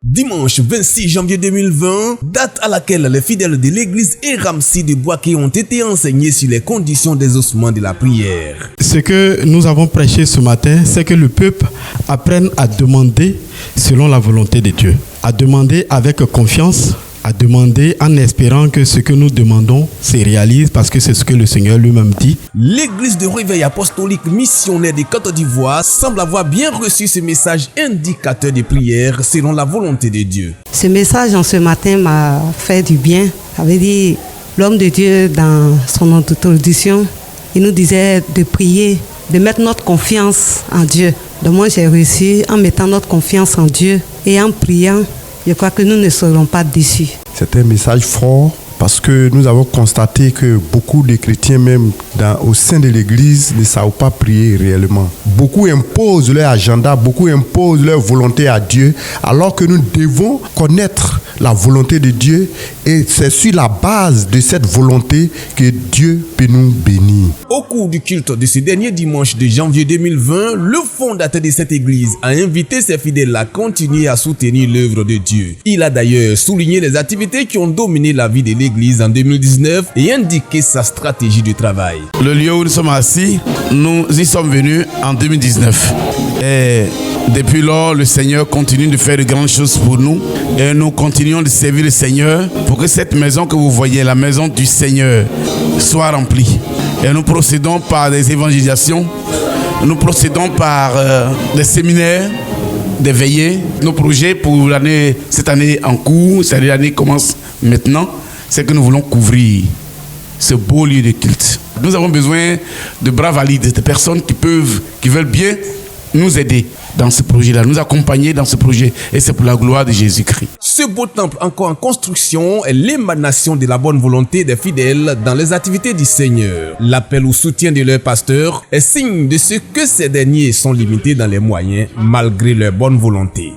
Dimanche 26 janvier 2020, date à laquelle les fidèles de l'église Eramsi de Boaké ont été enseignés sur les conditions d'exaucement de la prière. Ce que nous avons prêché ce matin, c'est que le peuple apprenne à demander selon la volonté de Dieu, à demander avec confiance, à demander en espérant que ce que nous demandons se réalise parce que c'est ce que le Seigneur lui-même dit. L'église de réveil apostolique missionnaire de Côte d'Ivoire semble avoir bien reçu ce message indicateur de prière selon la volonté de Dieu. Ce message en ce matin m'a fait du bien. Ça veut dire, l'homme de Dieu dans son introduction, il nous disait de prier, de mettre notre confiance en Dieu. Donc moi j'ai réussi en mettant notre confiance en Dieu et en priant. Je crois que nous ne serons pas déçus. C'est un message fort parce que nous avons constaté que beaucoup de chrétiens, même au sein de l'église, ne savent pas prier réellement. Beaucoup imposent leur agenda, beaucoup imposent leur volonté à Dieu, alors que nous devons connaître la volonté de Dieu et c'est sur la base de cette volonté que Dieu peut nous bénir. Au cours du culte de ce dernier dimanche de janvier 2020, le fondateur de cette église a invité ses fidèles à continuer à soutenir l'œuvre de Dieu. Il a d'ailleurs souligné les activités qui ont dominé la vie de l'église en 2019 et indiqué sa stratégie de travail. Le lieu où nous sommes assis, nous y sommes venus en 2019. Et depuis lors, le Seigneur continue de faire de grandes choses pour nous. Et nous continuons de servir le Seigneur pour que cette maison que vous voyez, la maison du Seigneur, soit remplie. Et nous procédons par des évangélisations, nous procédons par des séminaires, des veillées. Nos projets pour cette année en cours, cette année commence maintenant, c'est que nous voulons couvrir ce beau lieu de culte. Nous avons besoin de bras valides, de personnes qui veulent bien nous aider dans ce projet-là, nous accompagner dans ce projet, et c'est pour la gloire de Jésus-Christ. Ce beau temple encore en construction est l'émanation de la bonne volonté des fidèles dans les activités du Seigneur. L'appel au soutien de leurs pasteurs est signe de ce que ces derniers sont limités dans les moyens malgré leur bonne volonté.